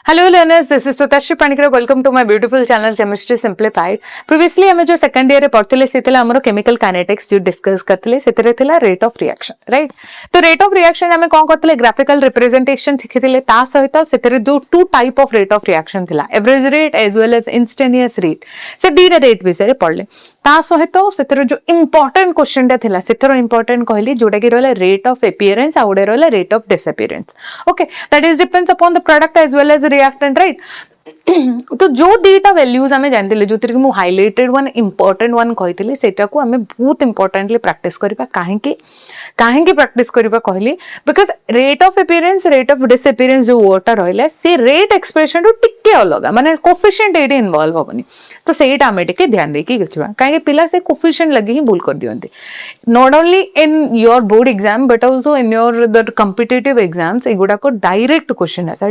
Hello learners, this is Sutashri Panikar. Welcome to my beautiful channel Chemistry Simplified. Previously हमें जो second year रे पढ़ते से हमरो chemical kinetics जो discuss करते से थिला rate of reaction, right? तो rate of reaction हमें कौन करते graphical representation सिखिले ता सहित से जो two type of rate of reaction थिला average rate as well as instantaneous rate से दीटा rate विषय पढ़ले ता सहित से जो important question टा थिला से important कहली जोटा कि रहला rate of appearance आ उडे रहला rate of disappearance. Okay, that is depends upon the product as well as reactant, right? तो जो दीटा वैल्यूज आमे जानथिले जो तिरकु हाइलाइटेड वन इंपोर्टेंट वन कहितले सेटा को आमे बहुत इंपोर्टेंटली प्रैक्टिस करबा काहेकि प्रैक्टिस करबा कहली because rate of appearance rate of disappearance जो वाटर रहले से रेट एक्सप्रेशन तो टिके अलग माने कोफिशिएंट एडी इन्वॉल्व होबनी तो सेटा आमे टिके ध्यान देकी लिखबा काहे पिला से कोफिशिएंट लगी ही भूल कर दियंती not only in your board exam but also in your the competitive exams एगुडा को डायरेक्ट क्वेश्चन है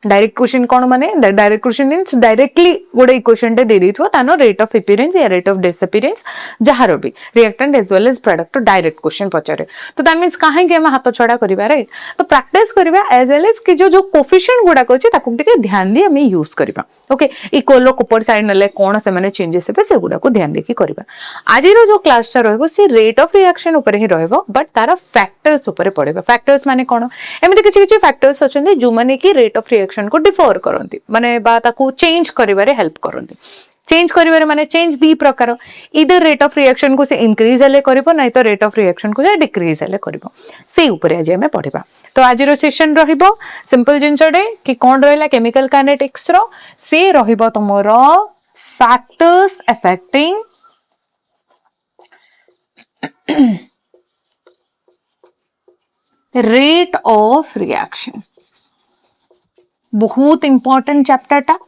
डायरेक्ट क्वेश्चन कौन माने डायरेक्ट क्वेश्चन मींस डायरेक्टली गोटे इक्वेशन टे दे देथो तानो रेट ऑफ अपीयरेंस या रेट ऑफ डिसअपीयरेंस जहार भी reactant as well as product direct question पचारे तो दैट मींस काहे के हम हाथ छड़ा करबा राइट तो प्रैक्टिस करबा एज वेल एज कि जो कोफिशिएंट गुडा को अछि ताकु टिके ध्यान दे हम यूज करबा ओके इक्वल ऊपर साइड नले कोन से माने चेंजेस हेबे से गुडा को ध्यान देकी करबा आज रो जो क्लास ता रहबो से रेट ऑफ रिएक्शन ऊपर ही रहबो बट तारा फैक्टर्स ऊपर पड़ेबा फैक्टर्स माने कोन एमिति किछि फैक्टर्स अछन जो माने कि रेट ऑफ रिएक्शन को डिफर करंती माने बा ताकू चेंज करिवारे हेल्प करंती चेंज करिवारे माने चेंज दी प्रकार इधर रेट ऑफ रिएक्शन को से इंक्रीज हेले करिवो नै तो रेट ऑफ रिएक्शन को से डिक्रीज हेले करिवो से ऊपर आज हमें पढिबा तो आज रो सेशन रहिबो सिंपल जिंसडे कि कोन रहला केमिकल काइनेटिक्स रो से रहिबो तमरो factors affecting rate of reaction बहुत इंपोर्टेंट चैप्टर टा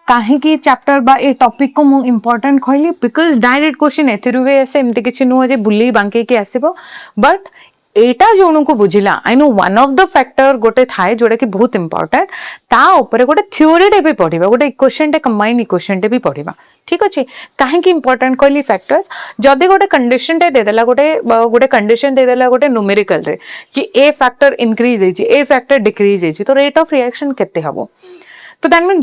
काहे कि चैप्टर बा ए टॉपिक को मु इंपोर्टेंट कहली बिकॉज़ डायरेक्ट क्वेश्चन एथिरुवे ऐसे एमते किछि नु जे बुल्ली बांके के आसीबो बट एटा जोनु को बुझिला I know one of the factor गोटे थाए जोडा कि बहुत इंपोर्टेंट ता ऊपर गोटे थ्योरी टे भी पढिबा गोटे इक्वेशन टे कंबाइन इक्वेशन टे भी पढिबा ठीक अछि काहे कि इंपोर्टेंट कहली फैक्टर्स जदी गोटे कंडीशन टे दे देला गोटे कंडीशन दे देला गोटे न्यूमेरिकल रे कि ए फैक्टर इंक्रीज हेछि ए फैक्टर डिक्रीज हेछि तो रेट ऑफ रिएक्शन केते हबो तो दैट मीन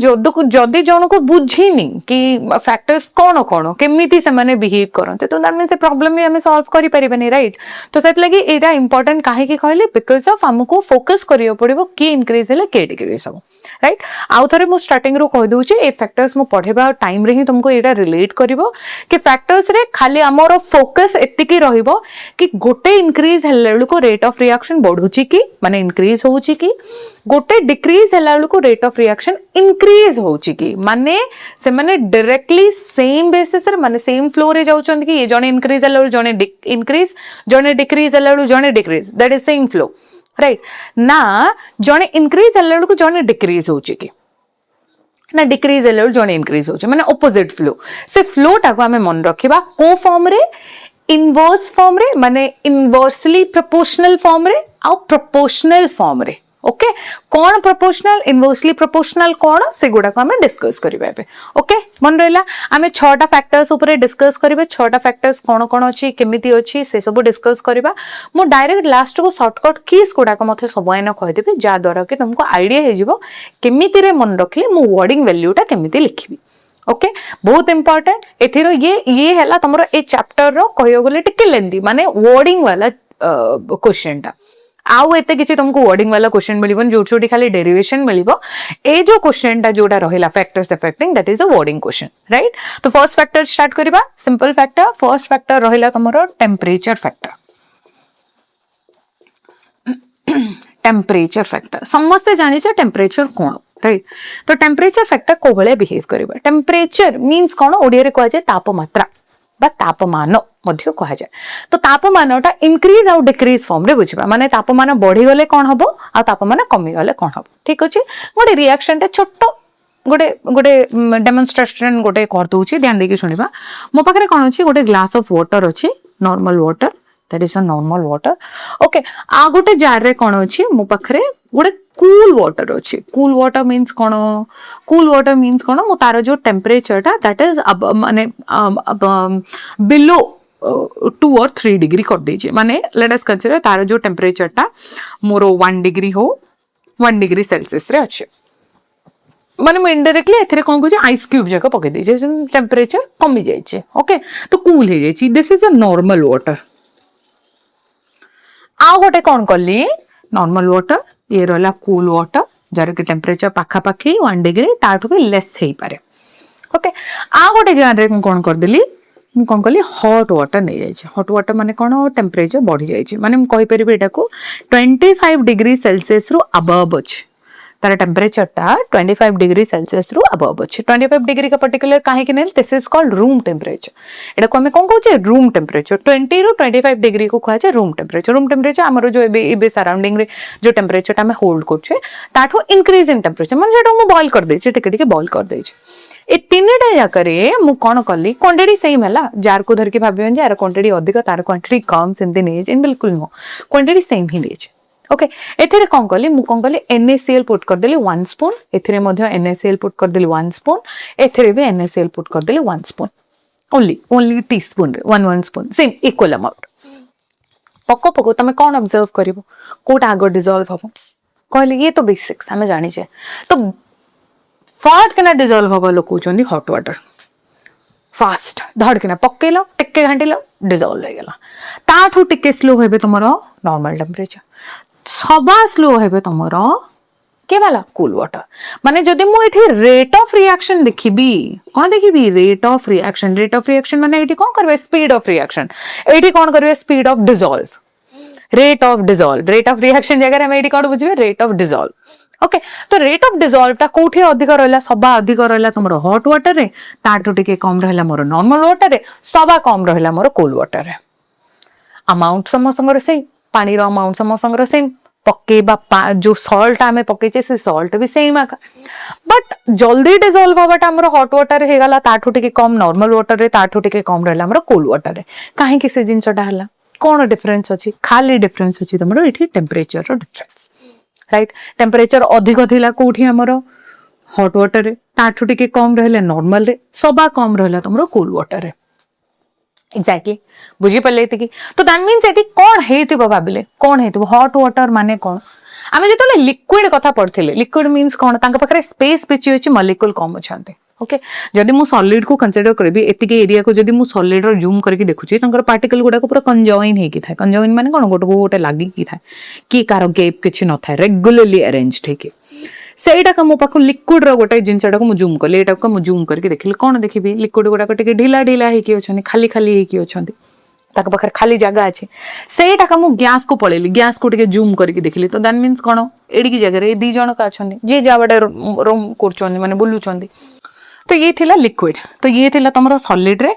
जदी जण को बुझिनी कि फैक्टर्स कोन कोन केमिति से माने बिहेव करते तो दैट मीन से प्रॉब्लम भी हमें सॉल्व करि परिबनी राइट तो सेट लगी एटा इंपोर्टेंट काहे कि कहले बिकॉज़ ऑफ हमको फोकस करियो पड़िबो के इंक्रीज हेले के डिक्रीज हो राइट आउ थरे मु स्टार्टिंग रो कह दोची ए फैक्टर्स मु पढेबा टाइम रे ही तुमको एटा रिलेट करिवो कि फैक्टर्स रे खाली हमरो फोकस एतिकी रहिबो कि गोटे इंक्रीज हेले को रेट ऑफ रिएक्शन बढ़ुची कि माने इंक्रीज होउची कि गोटे डिक्रीज हेला को रेट ऑफ रिएक्शन इंक्रीज होउची कि माने से माने डायरेक्टली सेम बेसिस रे माने सेम फ्लो रे जाउचंद कि ये जने इंक्रीज हेला जने इंक्रीज जने डिक्रीज हेला जने decrease that is same flow right ना जने इंक्रीज हेला को जने डिक्रीज होउची कि ना डिक्रीज हेला जने इंक्रीज होउची माने ऑपोजिट फ्लो से फ्लो टा को हमें मन रखिबा को फॉर्म रे इनवर्स फॉर्म रे माने इनवर्सली प्रोपोर्शनल फॉर्म रे आ प्रोपोर्शनल फॉर्म रे ओके कौन प्रोपोर्शनल इनवर्सली प्रोपोर्शनल कौन से गुडा को हमें डिस्कस करिबा एबे ओके मन रहला हमें 6टा फैक्टर्स ऊपर डिस्कस करिबे 6टा फैक्टर्स कौन कौन अछि केमिति अछि से सब डिस्कस करिबा मो डायरेक्ट लास्ट को शॉर्टकट कीज गुडा को मथे सब आइना कहि देबे जा द्वारा कि तुमको आईडिया हे जिवो केमिति रे मन रखले मो वर्डिंग वैल्यूटा केमिति लिखिबी ओके बहुत इंपोर्टेंट एथिरो ये हैला तमरो ए चैप्टर रो कहियो गले टिके लेंदी माने वर्डिंग वाला क्वेश्चन टा आउ एते किछि तुमको वर्डिंग वाला क्वेश्चन मिलिबन जो छोटी खाली डेरिवेशन मिलिबो ए जो क्वेश्चन टा जोटा रहिला factors affecting that is a wording question right तो फर्स्ट फैक्टर स्टार्ट करिबा सिंपल फैक्टर फर्स्ट फैक्टर रहिला तमरो टेंपरेचर फैक्टर टेंपरेचर फैक्टर समस्त जानि छ टेंपरेचर कोन राइट तो टेंपरेचर फैक्टर को भले बिहेव करिबा टेंपरेचर मींस कोन ओडिया रे कहै छै तापमात्रा बा तापमान मध्य कहा जाए तो तापमानटा इंक्रीज आउ डिक्रीज फॉर्म रे बुझबा माने तापमान बढ़ी गले कोन हबो आ तापमान कमी गले कोन हबो ठीक अछि गोटे रिएक्शन टे छोटो गोटे डेमोन्स्ट्रेशन गोटे कर दोछि ध्यान देके सुनिबा मो पाखरे कोन अछि गोटे ग्लास ऑफ वाटर अछि normal water that is a normal water okay आ गोटे जार रे कोन अछि मो पाखरे गोटे कूल वाटर अच्छे कूल वाटर मीन्स कौन मो तार जो टेम्परेचर टा दैट इज अब माने बिलो 2 और 3 डिग्री कर दीजिए माने लेट अस कंसीडर तार जो टेम्परेचर टा मोर 1 डिग्री हो 1 डिग्री सेल्सियस रे अच्छे माने मैं इनडायरेक्टली एथरे कोन कहूँ आइस क्यूब जाक पके दे टेम्परेचर कमी जाइए ओके तो कूल हो जाइए this is a normal water आ गोटे कौन कली नॉर्मल वाटर ये रहा कूल वाटर जार कि टेम्परेचर पाखापाखि 1 डिग्री ताठू भी लेस हो पारे ओके आ गोटे जगह कौन करदेली मु कौन कली हॉट वाटर नहीं जाइए हॉट वाटर माने कौन टेम्परेचर बढ़ी जाइए माने मु कहि परिबे एटा को 25 डिग्री सेल्सियस रु अबव अछि तार टेम्परेचर टा 25 डिग्री सेल्सियस रु अबव अछि 25 डिग्री का पर्टिकुलर काहे कि nail this is called room temperature एटा को हमें कोन कहूचे रूम टेम्परेचर 20 रु 25 डिग्री को कहै छै रूम टेम्परेचर हमरो जो एबे सराउंडिंग रे जो टेम्परेचर टा हमें होल्ड करछे ताठो इंक्रीज इन टेम्परेचर माने जेटा मु बॉईल कर दै छै टिके टिके बॉईल कर दै छै ए तीनटा जाकरे मु कोन कली क्वांटिटी सेम हैला जार को धर के भाबियन जे यार क्वांटिटी अधिक तार क्वांटिटी कम सेमते नै इन बिल्कुल नो क्वांटिटी सेम ही ले छै ओके एथरे कोन कली मु कोन कली NaCl पुट कर देली 1 स्पून एथरे मध्ये NaCl पुट कर देली 1 स्पून एथरे भी NaCl पुट कर देली 1 स्पून ओनली टीस्पून रे 1 स्पून सेम इक्वल अमाउंट पको पको तमे कोन ऑब्जर्व करिवो कोटा आगो डिसॉल्व हबो कहली ये तो बेसिक्स हमें जानि छै तो फाट के ना डिसॉल्व हबो लोक कहउछन्ती हॉट वाटर फास्ट धड़ के ना पकेलो टिके घांटिलो डिसॉल्व हो गेला ताठू टिके स्लो हेबे तमरो नॉर्मल टेम्परेचर सबा स्लो हेबे तमरो के वाला कूल वाटर माने जदि मु एठी रेट ऑफ रिएक्शन देखिबी कोन देखिबी रेट ऑफ रिएक्शन माने एठी कोन करबे स्पीड ऑफ रिएक्शन एठी कोन करबे speed of dissolve rate of reaction जगह हम एठी कोन बुझबे रेट ऑफ डिसॉल्व ओके तो रेट ऑफ डिसॉल्व ता कोठी अधिक रहला सबा अधिक रहला तमरो हॉट वाटर रे ताठू टिके कम रहला मोर नॉर्मल वाटर रे सबा कम रहला मोर कूल वाटर रे अमाउंट समसंगर सेम पानी रो अमाउंट समसंगर सेम पकेबा जो सॉल्ट आमे पकेचे से सॉल्ट भी सेम आका बट जल्दी डिसॉल्व होबाटा हमरो हॉट वाटर हे गला ताठू टिके कम नॉर्मल वाटर रे ताठू टिके कम रहला हमरो कूल वाटर रे काहे कि से जिंसटा हला कोन डिफरेंस अछि खाली डिफरेंस अछि तमरो एठी टेम्परेचर रो डिफरेंस राइट टेम्परेचर अधिक थिला कोठी हमरो हॉट वाटर रे ताठू टिके कम रहले नॉर्मल रे सबा कम रहला तमरो कूल वाटर रे एक्जेक्टली बुझी पले कि तो दैट मीन्स एटी कोन हेतिबो भाबिले कोन हेतिबो हॉट वाटर माने कोन आमे जेतले लिक्विड कथा पढथिले लिक्विड मीन्स कोन तांका पकरे स्पेस पिछि अछि मॉलिक्यूल कम अछंते ओके जदि मु सॉलिड को कंसीडर करबी एतिके एरिया को जदि मु सॉलिड रो जूम करके देखुची तांकर पार्टिकल गुडा को पूरा कंजॉइन हेकी थाए कंजॉइन माने कोन गोटे लागि की थाए की कार गैप किछि न थाए रेगुलरली अरेंज्ड हेकी सेटा का मो पाखु लिक्विड रो गोटे जिंसटा को मु जूम करले एटा को मु जूम करके देखिले कोन देखिबी लिक्विड गुडा को टिके ढीला ढीला हेकी अछनी खाली खाली हेकी अछंती ताक पाखर खाली जगह अछि सेटा का मु गैस को पळेली गैस को टिके जूम करके देखिले तो दैट मीन्स कोन एडी की जगह रे दी जण का अछनी जे जाबडे रोम करचोनी माने बुलुचोंदी तो ये थिला लिक्विड तो ये थिला तमरो सॉलिड रे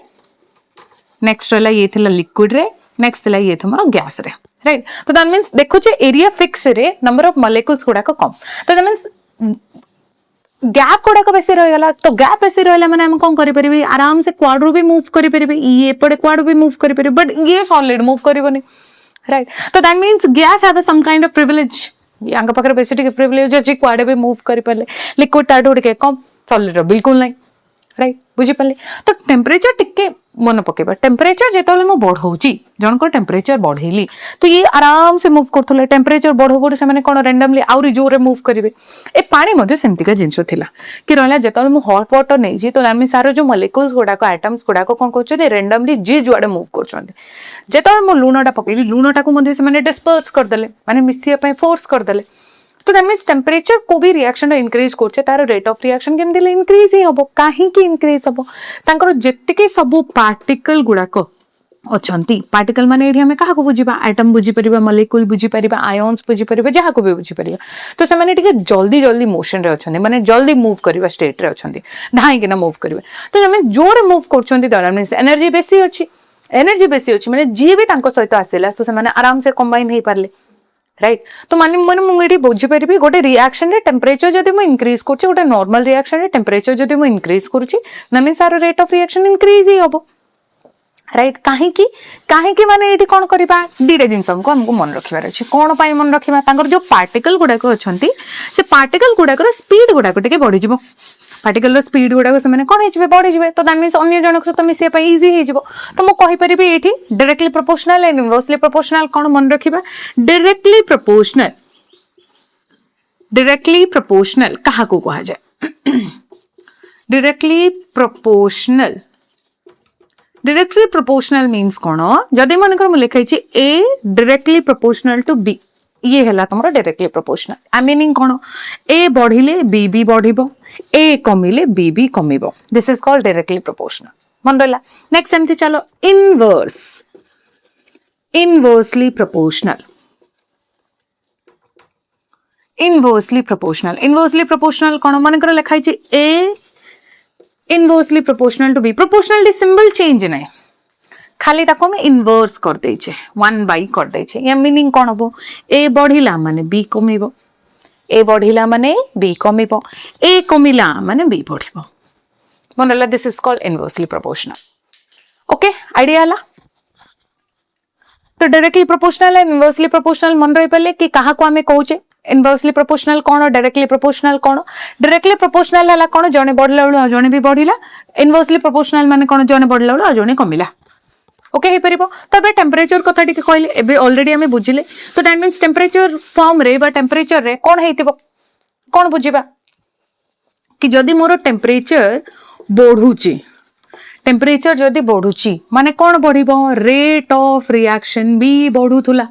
नेक्स्ट रहला ये थिला लिक्विड रे नेक्स्ट थिला ये थमरो गैस रे राइट तो दैट मीन्स देखो जे एरिया फिक्स रे नंबर ऑफ मॉलिक्यूल्स गुडा को कम तो दैट मीन्स गैप गुडा को बेसी रह गला तो गैप बेसी रहला माने हम कोन करि परिबे आराम से क्वाड्रो भी मूव करि परिबे ये पड़े क्वाड्रो भी मूव करि परिबे बट ये सॉलिड मूव करिवनी राइट तो that means gas have some kind of privilege यांगा पकरे बेसी टिके प्रिविलेज जे क्वाड्रो भी मूव करि परले लिक्विड ताडो टिके कम सॉलिड बिल्कुल नहीं राइट बुझी पाले तो टेम्परेचर टिके मन पकेबा टेम्परेचर जेतले मु बढ़ौची जन को टेम्परेचर बढ़ेली तो ये आराम से मूव करथले टेम्परेचर बढ़ो बढ़ो से माने कोन रैंडमली आउरी जोरे मूव करिवे ए पानी मध्ये सेमति का जिंसो थिला कि रहला जेतले मु हॉट वाटर नै जी तो नामी सारो जो मॉलिक्यूल्स गुडा को एटम्स गुडा को कोन कहउछे रैंडमली जी जुआडे मूव करछन्ते जेतले मु लूनटा पकेली लूनटा को मध्ये से माने डिस्पर्स कर देले माने मिसिया पय फोर्स कर देले तो दैट मीन्स टेम्परेचर को भी रिएक्शन इंक्रीज करछे तार रेट ऑफ रिएक्शन केम दिले इंक्रीज ही हबो काहे की इंक्रीज हबो तांकर जत्ते सब पार्टिकल गुडा को अछंती पार्टिकल माने एठी हमें काहा को बुझिबा एटम बुझि परिबा मॉलिक्यूल बुझि परिबा आयन्स बुझि परिबा जहा को भी बुझि परिबा तो से माने टिके जल्दी जल्दी मोशन रे अछंती माने जल्दी मूव करबा स्टेट रे अछंती ढाई के ना मूव करबा तो हमें जोर मूव करछंती दैट मीन्स एनर्जी बेसी अछि माने जी भी तांको सहित आसेला तो से माने आराम से कंबाइन हे परले राइट तो माने मन मुंगेडी बुझि परिबी गोटे रिएक्शन रे टेम्परेचर जदि मु इंक्रीज करछि गोटे नॉर्मल रिएक्शन रे टेम्परेचर जदि मु इंक्रीज करछि ना मीन सारो रेट ऑफ रिएक्शन इंक्रीज ही हबो राइट काहे की माने एठी कोन करबा दीरे जिंस हमको मन रखिबार अछि कोन पई मन रखिबा तांगर जो पार्टिकल गुडा को अछंती से पार्टिकल गुडा को स्पीड गुडा को टिके बढ़ि जिवो पार्टिकल स्पीड गुडा को से माने कोन हिजबे बढ़ि जिवे तो दैट मींस अन्य जनक सहित मिसिया पई इजी हे जिवो तो मु कहि परिबी एठी directly proportional and inversely proportional कोन मन रखिबा डायरेक्टली प्रोपोर्शनल डायरेक्टली प्रोपोर्शनल कहा को कहा जाए directly proportional directly proportional means कौन जदि मनकर मु लिखाई A directly proportional to B ये है तुम डायरेक्टली प्रोपोर्शनल आ मीनिंग कौन ए बढ़िले बी भी बढ़िबो ए कमिले बी भी कमिबो this is called directly proportional मन रहा नेक्स्ट एमती चलो inverse inversely proportional inversely proportional कौन मनकर लिखाई A inversely proportional to B proportional symbol change नहीं खाली ताको में इनवर्स कर देछे 1/, कर देछे या मीनिंग कौन हबो ए बढ़िला माने बी कमिबो ए बढ़िला माने बी कमिबो ए कमिला माने बी बढ़िबो मन रहा this is called inversely proportional okay idea आला तो directly proportional and inversely proportional मन रही पले कि कहा को हमें कहूचे इनवर्सली प्रोपोर्शनल कौन डायरेक्टली प्रोपोर्शनल कौन डायरेक्टली प्रोपोर्शनल है कौन जने बढ़ला बेलू जने भी बढ़िला इनवर्सली प्रोपोर्शनल माने कौन जने बढ़ला बेलू जने कमिला ओके हे परिबो तबे टेम्परेचर कथा टिके कहले एबे ऑलरेडी हमें बुझिले तो दैट मींस टेम्परेचर फॉर्म रे बा टेम्परेचर रे कौन हेतिबो कौन बुझिबा कि जदि मोर टेम्परेचर बढ़ुची टेम्परेचर जदि बढ़ुची माने कौन बढ़िबो रेट ऑफ रिएक्शन भी बढ़ुथुला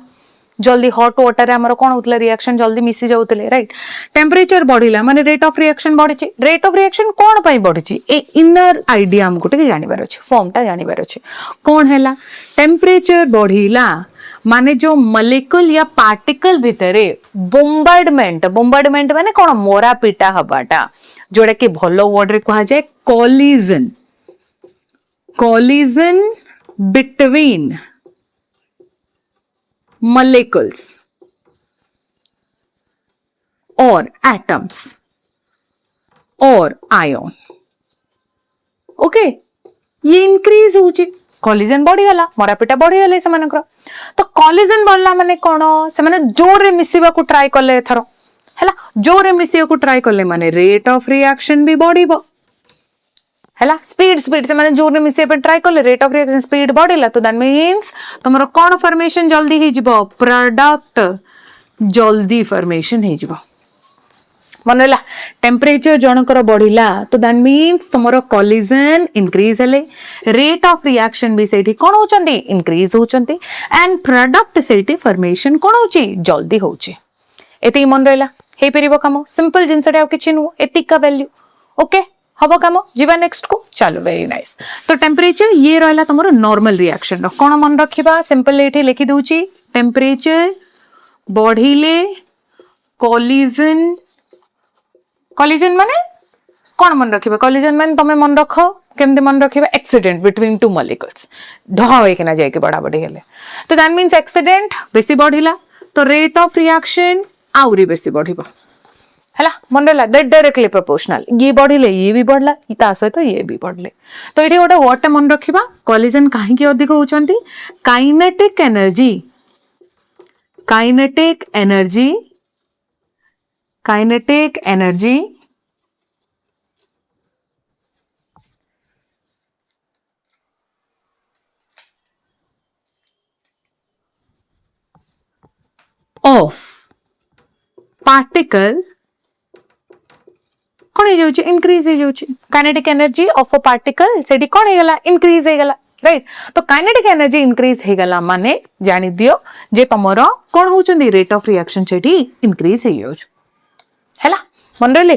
जल्दी हॉट वाटर आमर कौन होतला रिएक्शन जल्दी मिसी जाउतले राइट टेम्परेचर बढ़िला माने रेट ऑफ रिएक्शन बढ़िची रेट ऑफ रिएक्शन कौन पई बढ़िची ए इनर आइडिया हमको टिके जानिबार अछि फॉर्मटा जानिबार अछि कौन हैला टेम्परेचर बढ़िला माने जो मॉलिक्यूल या पार्टिकल भितरे बोम्बार्डमेंट माने कौन मोरा पिटा हबाटा जोड़ा कि भलो वर्ड रे कहा जाए collision between molecules or atoms or ion okay ये इंक्रीज होची कॉलिजन बढ़ी गला मरापिटा बढ़ी गले से मानकर तो कॉलिजन बढ़ला माने कोन से माने जोर रे मिसिबा को ट्राई करले एथरो हैला जोर रे मिसिबा को ट्राई करले माने रेट ऑफ रिएक्शन भी बढ़ीबो हैला स्पीड से माने जोर रे मिसे पे ट्राई करले रेट ऑफ रिएक्शन स्पीड बढ़िला तो दैट मींस तमरो कोन फॉर्मेशन जल्दी हे जिवो प्रोडक्ट जल्दी फॉर्मेशन हे जिवो मनला टेम्परेचर जनकर बढ़िला तो दैट मींस तमरो कॉलिजन इंक्रीज हेले रेट ऑफ रिएक्शन भी सेठी कोन होचंदी इंक्रीज होचंदी एंड प्रोडक्ट सेठी फॉर्मेशन कोन होची जल्दी होची एते मन रहला हे परिबो काम सिंपल जिंसडा आ किछि नु एतिका वैल्यू ओके हबो काम जीवा नेक्स्ट को चलो वेरी नाइस तो टेम्परेचर ये रहला तमरो नॉर्मल रिएक्शन कोन मन रखिबा सिंपल एठी लिखि दउची टेम्परेचर बढ़िले कॉलिजन माने कोन मन रखिबा कॉलिजन माने तमे मन रखो केमते मन रखिबा एक्सीडेंट बिटवीन टू मॉलिक्यूल्स ढावे के ना जाय के बड़ा बड़ी गेले तो दैट मींस एक्सीडेंट बेसी बढ़िला तो रेट ऑफ रिएक्शन आउरी बेसी बढ़िबा हैला मन रहा दैट डायरेक्टली प्रोपोर्शनल ये बढ़िले ये भी बढ़ला ता सहित ये भी बढ़ले तो एठी गोटे वर्ड मन रखिबा कॉलिजन काहे की अधिक होचंती काइनेटिक एनर्जी ऑफ पार्टिकल कौन हो जाउची इंक्रीज हो जाउची kinetic energy of a particle सेडी कौन हे गला इंक्रीज हे गला राइट तो काइनेटिक एनर्जी इंक्रीज हे गला माने जानि दियो जे तमरो कौन होचंदी रेट ऑफ रिएक्शन सेडी इंक्रीज हे जाउछ हैला मन रहले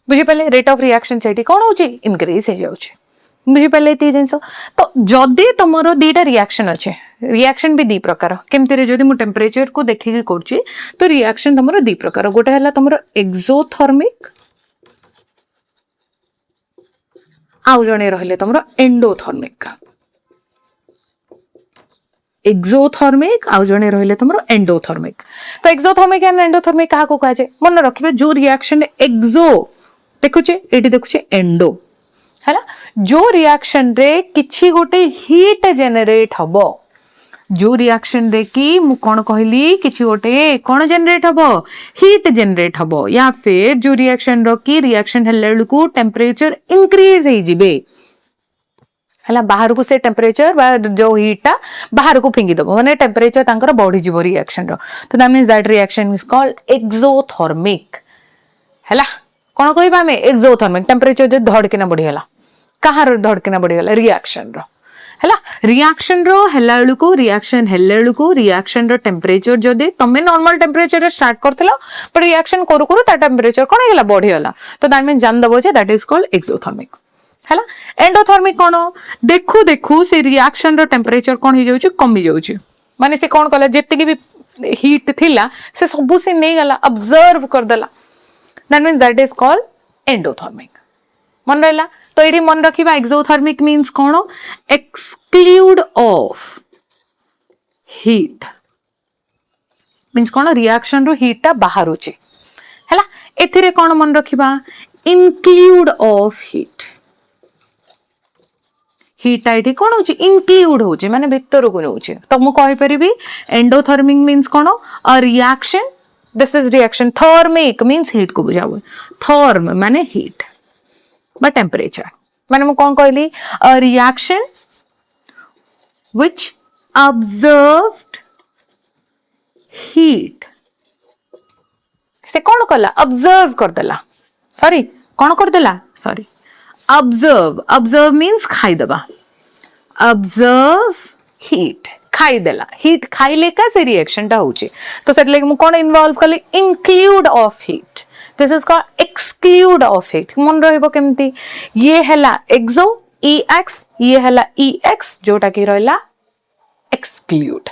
बुझी पले रेट ऑफ रिएक्शन सेडी कौन होची इंक्रीज हे जाउछ बुझी पले ती जिंस तो जदी तमरो दीटा रिएक्शन अछि रिएक्शन भी दी प्रकार केमते रे जदी मु टेम्परेचर को देखि के करछि तो रिएक्शन तमरो दी प्रकार गोटे हला तमरो एक्सोथर्मिक आउ जणे रहले तमरो एंडोथर्मिक एक्सोथर्मिक आउ जणे रहले तमरो एंडोथर्मिक तो एक्सोथर्मिक एंड एंडोथर्मिक का को कहे मन रखिबे जो रिएक्शन एक्सो देखुचे एठी देखुचे एंडो हैला जो रिएक्शन रे किछि गोटे हीट जनरेट हबो जो रिएक्शन रे कि मु कोन कहली किछि गोटे कोन जनरेट हबो हीट जनरेट हबो या फिर जो रिएक्शन रो कि रिएक्शन हेले को टेम्परेचर इंक्रीज हे जिबे है बाहर को से टेम्परेचर जो हीटा बाहर को फिंगी दब माने टेम्परेचर तांकर बढ़ी जीवो रिएक्शन रो तो that means that reaction is called exothermic हैला कोन कहबा हमें एक्सोथर्मिक टेम्परेचर जो धड़किना बढ़ी हला कहार धड़किना बढ़ी हला रिएक्शन रो हैला रिएक्शन रो हेला लुको रिएक्शन हेले लुको रिएक्शन रो टेम्परेचर जदी तमे नॉर्मल टेम्परेचर रे स्टार्ट करथिलो पर रिएक्शन करू करू ता टेम्परेचर कोन गेला बढ़ी हला तो दैट मींस जान दबो जे दैट इज कॉल्ड एक्सोथर्मिक हैला एंडोथर्मिक कोन देखु देखु से रिएक्शन रो टेम्परेचर कोन ही जाउची कमी जाउची माने से कोन कला जत्ते की भी हीट थिला से सब से नै गला ऑब्जर्व कर देला that means that is called endothermic मन रहला तो एडी मन रखिबा एक्सोथर्मिक मींस कोन एक्सक्लूड ऑफ हीट मींस कोन रिएक्शन रो हीट ता बाहर होची हैला एथिरे कोन मन रखिबा इंक्लूड ऑफ हीट हीट आईटी कोन होची इंक्लूड होची माने भीतर को होची तो मु कहि परिबी एंडोथर्मिक मींस कोन a reaction this is reaction thermic means heat को बुझावे थर्म माने हीट बा टेम्परेचर माने मु कोन कहली a reaction which observed heat से कोन कला ऑब्जर्व कर देला सॉरी कोन कर देला सॉरी ऑब्जर्व मींस खाई दबा ऑब्जर्व हीट खाई देला हीट खाइले का से रिएक्शन टा होची तो सेट लाइक मु कोन इन्वॉल्व कली include of heat this is called exclude of heat मन रहबो केमती ये हला एक्सो एक्स ये हला एक्स जोटा की रहला एक्सक्लूड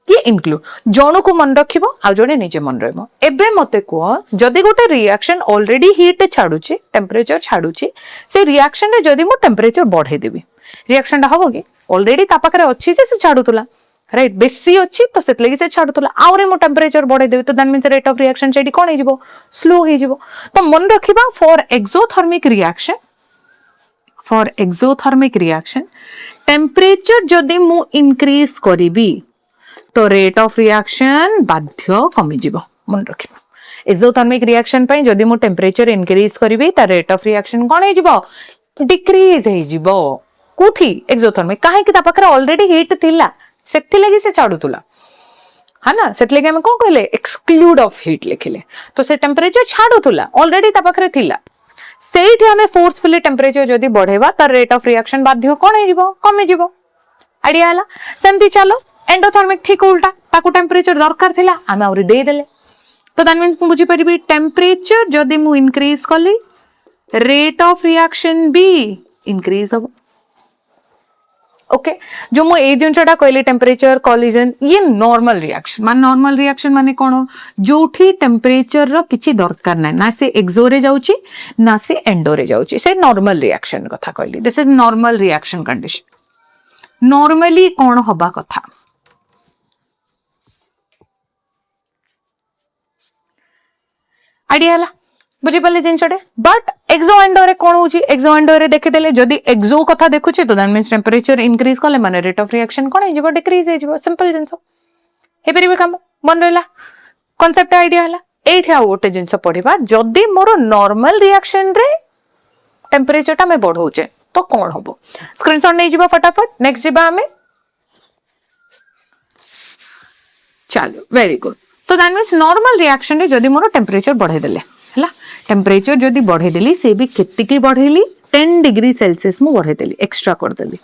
ये इंक्लूड जणो को मन रखिबो आ जणे निजे मन रहबो एबे मते को जदी गोटे रिएक्शन ऑलरेडी हीट छाडुची टेम्परेचर छाडुची से रिएक्शन रे जदी मु टेम्परेचर बढ़े देबी रिएक्शन टा हबो कि ऑलरेडी ता पाखरे अछि से छाडुतला राइट बेसी अछि तो सेत लगी से छाडुतला आउरे मु टेम्परेचर बढ़े देबी तो that means rate of reaction सेडी कोन हे जिवो स्लो हे जिवो तो मन रखिबा फॉर एक्सोथर्मिक रिएक्शन टेम्परेचर जदी मु इंक्रीज करिबी तो रेट ऑफ रिएक्शन बाध्य कमी जीवो मन रखिबा एक्सोथर्मिक रिएक्शन पई जदी मु टेम्परेचर इंक्रीज करिबी ता रेट ऑफ रिएक्शन कोन हे जिवो डिक्रीज हे जिवो कोठी एक्सोथर्मिक काहे कि ता पकरा ऑलरेडी हीट थिला सेति लगी से छाडुतुला है ना सेति लगी हम कोन कहले एक्सक्लूड ऑफ हीट लिखिले तो से टेम्परेचर छाडुतुला ऑलरेडी ता पकरे थिला सेठी हमें फोर्सफुली टेम्परेचर जदी बढ़ेबा त रेट ऑफ रिएक्शन बाध्य कोन हे जिवो कमी जिवो आइडिया हला सेमती चलो एंडोथर्मिक ठीक उल्टा ताको टेम्परेचर दरकार थिला हम आउरी दे देले तो दैट मींस बुझी परिबी टेम्परेचर जदी मु इंक्रीज कली रेट ऑफ रिएक्शन भी इंक्रीज हो ओके जो मु ए जिनटा कहली टेम्परेचर कॉलिजन ये नॉर्मल रिएक्शन माने कोन जोठी टेम्परेचर रो किछि दरकार नै ना से एक्सो रे जाउची ना से एंडो रे जाउची से नॉर्मल रिएक्शन कथा कहली this is normal reaction condition normally कोन होबा कथा आइडिया हला बुझी पाले जिनसटे बट एक्सो एंडो रे कोन होची एक्सो एंडो रे देखि देले जदी एक्सो कथा देखुची तो दैट मींस टेम्परेचर इंक्रीज करले माने रेट ऑफ रिएक्शन कोन हे जिवो डिक्रीज हे जिवो सिंपल जिंसो हे परिबे काम मन रहला कांसेप्ट आइडिया हला एठी आ ओटे जिंस पढिबा जदी मोर नॉर्मल रिएक्शन रे टेम्परेचर ता मैं बढ़ौचे तो कोन होबो स्क्रीनशॉट नै जिवो फटाफट नेक्स्ट जिबा हमें चलो वेरी गुड तो दैट मींस नॉर्मल रिएक्शन रे जदी मोर टेम्परेचर बढ़े देले हला टेम्परेचर जदी बढ़े देली से भी केते की बढ़ेली 10 डिग्री सेल्सियस मु बढ़े देली एक्स्ट्रा कर देली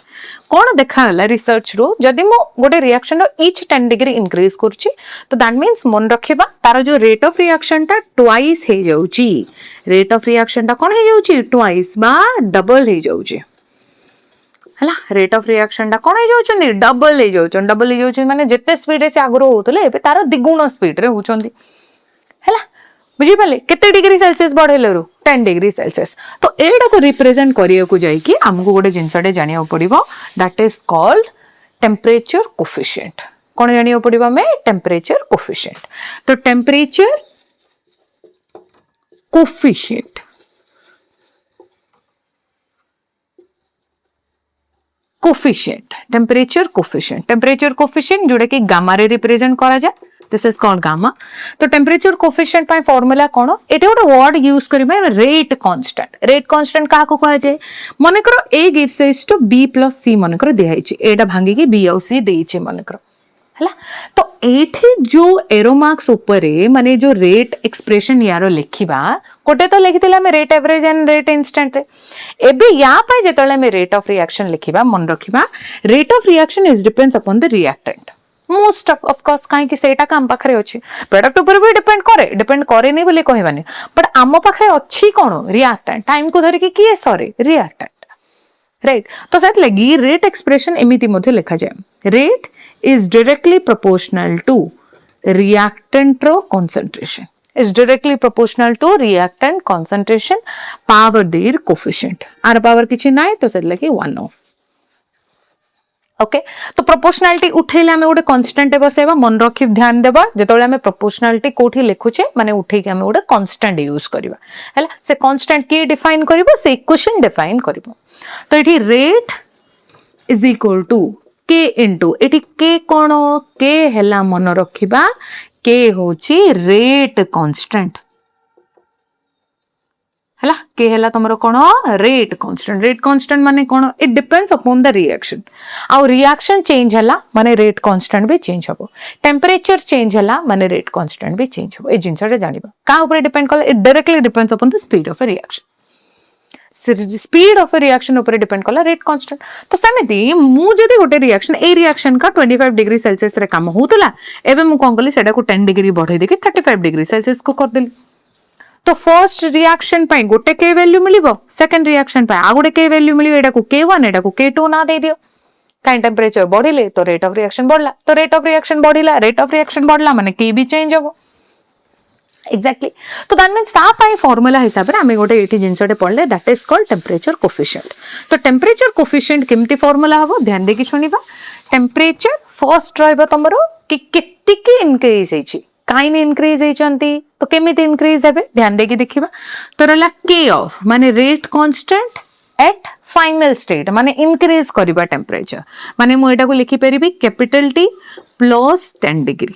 कोन देखा हला रिसर्च रो जदी मु गोटे रिएक्शन रो ईच 10 डिग्री इंक्रीज करची तो दैट मींस मन रखिबा तार जो रेट ऑफ रिएक्शन ता ट्वाइस हे जाउची रेट ऑफ रिएक्शन ता कोन हे जाउची ट्वाइस बा डबल हे जाउची हला रेट ऑफ रिएक्शन ता कोन हे जाउचनी डबल हे जाउचन माने जत्ते स्पीड से आगरो होतले एबे तार द्विगुण स्पीड रे होचंदी हला बुझी पाले केते डिग्री सेल्सियस बढ़ेले रो 10 डिग्री सेल्सियस तो एडा को रिप्रेजेंट करिया को जाई कि हमको गोटे जिंसटे जानिया पड़िबो that is called temperature coefficient कोन जानिया पड़िबो में टेम्परेचर कोफिशिएंट तो टेम्परेचर कोफिशिएंट टेम्परेचर कोफिशिएंट जोड़ा कि गामा रे रिप्रेजेंट करा जाए दिस इज कॉल्ड गामा. तो टेम्परेचर कोफिशिएंट पाई फार्मूला कोन एटे गोटे वर्ड यूज करबा रेट कांस्टेंट. रेट कांस्टेंट का को कहा जाय मन करो a gives rise to b plus c मन करो दिया हिची एटा भांगी की b और c देइची मन करो हला. तो एठी जो एरो मार्क्स ऊपरे माने जो रेट एक्सप्रेशन यारो लिखिबा कोटे तो लिखितिला में rate average and rate instant रे. एबे या पाई जेतले में रेट ऑफ रिएक्शन लिखिबा मन रखिबा rate of reaction is depends upon the reactant most of course काहे कि सेटा काम पाखरे अछि प्रोडक्ट ऊपर भी डिपेंड करे नै बोली कहबानी बट आम पाखरे अछि कोन रिएक्टेंट टाइम को धरि कि किए सॉरी रिएक्टेंट राइट. तो सेट लगी रेट एक्सप्रेशन एमिति मध्ये लिखा जाय rate is directly proportional to reactant ro concentration is directly proportional to reactant concentration power their coefficient आर पावर किछि नाय तो से लगे 1 ऑफ. ओके तो प्रोपोर्शनलिटी उठेले हमें गोटे कांस्टेंट बसेबा मन रखि ध्यान देबा जेतोले हमें प्रोपोर्शनलिटी कोठी लिखुचे माने उठे के हमें गोटे कांस्टेंट यूज करबा हैला. से कांस्टेंट के डिफाइन करबो से इक्वेशन डिफाइन करबो. तो एठी रेट इज इक्वल टू के इंटू एटी के कोण के हेला मन रखिबा के होची रेट कांस्टेंट हला के हेला तमरो कोण रेट कांस्टेंट माने कोण it depends upon the reaction आ रिएक्शन चेंज हला माने रेट कांस्टेंट भी चेंज हबो टेंपरेचर चेंज हला माने रेट कांस्टेंट भी चेंज हबो ए जिंस रे जानिबा का ऊपर डिपेंड करला it directly depends upon the speed of a reaction speed of reaction ऊपर डिपेंड कला रेट कांस्टेंट. तो सेमिति मु जदी गोटे रिएक्शन ए रिएक्शन का 25 डिग्री सेल्सियस रे काम होतला एबे मु कोन कली सेटा को 10 डिग्री बढ़ाई देके 35 डिग्री सेल्सियस को कर देली. तो फर्स्ट रिएक्शन पाई गोटे के वैल्यू मिलिबो सेकंड रिएक्शन पाई आ गोटे के वैल्यू मिलियो एटा को k1 एटा को k2 ना दे दियो काई टेंपरेचर बढ़िले तो रेट ऑफ रिएक्शन बढ़ला तो रेट ऑफ रिएक्शन बढ़िला रेट ऑफ रिएक्शन बढ़ला माने k भी चेंज हो एक्जेक्टली. तो दैट मींस ता पाई फार्मूला हिसाब रे हमें गोटे एठी जिंसटे पड़ले that is called temperature coefficient. तो टेंपरेचर कोफिशिएंट केमती फार्मूला हबो ध्यान देकी सुनिबा. टेंपरेचर फर्स्ट रहबो तमरो कि केति के इंक्रीज हेछि काइन इंक्रीज हेचंती तो केमिति इंक्रीज हेबे ध्यान देकी देखिबा. तो रहला के ऑफ माने rate constant at final state माने इंक्रीज करबा टेंपरेचर माने मु एटा को लिखि परिबी कैपिटल T प्लस 10 डिग्री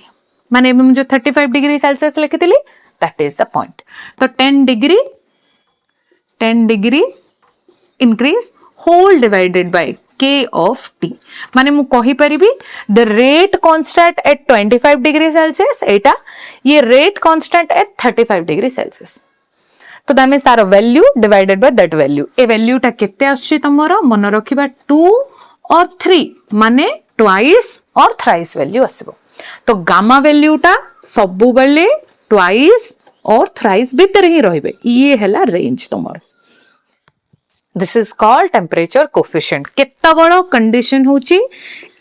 माने जो 35 डिग्री सेल्सियस लिखितली दैट इज द पॉइंट. तो 10 degree increase whole divided by k of t माने मु कहि परिबी the rate constant at 25 degree Celsius एटा ये rate constant at 35 degree Celsius. तो that means our value divided by that value A value टा केते आछि तमरो मन रखिबा 2 और 3 माने ट्वाइस और थ्राइस वैल्यू आसीबो. तो गामा वैल्यू टा सबु बेले ट्वाइस और थ्राइस भीतर ही रहबे ये हैला रेंज तमर. This is called temperature coefficient. केत्ता बड़ो कंडीशन होची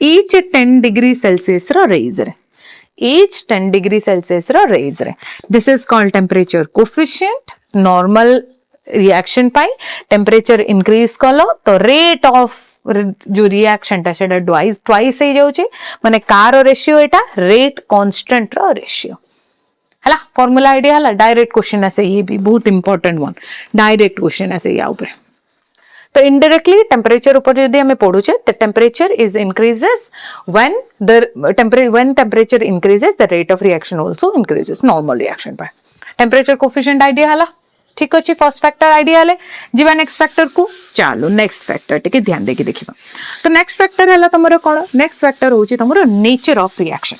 ईच 10 डिग्री सेल्सियस रो रेज रे ईच 10 डिग्री सेल्सियस रो रेज रे this is called temperature coefficient. Normal reaction पाई टेंपरेचर इंक्रीज कलो तो रेट ऑफ जो रिएक्शन टा सेटा ट्वाइस हे जाउची माने कार रेशियो एटा रेट कांस्टेंट रो रेशियो हला. फार्मूला आईडिया हला डायरेक्ट क्वेश्चन ऐसे ये भी बहुत इंपॉर्टेंट वन डायरेक्ट क्वेश्चन ऐसे या ऊपर. तो इनडायरेक्टली टेंपरेचर ऊपर यदि हमें पढुचे the temperature is increases when temperature increases the rate of reaction also increases normal reaction पर. टेंपरेचर कोफिशिएंट आईडिया हला ठीक अछि. फर्स्ट फैक्टर आईडिया ले जीवा नेक्स्ट फैक्टर को चलो नेक्स्ट फैक्टर टिके ध्यान देके देखिबा. तो नेक्स्ट फैक्टर हला तमरो कोन नेक्स्ट फैक्टर होची तमरो नेचर ऑफ रिएक्शन.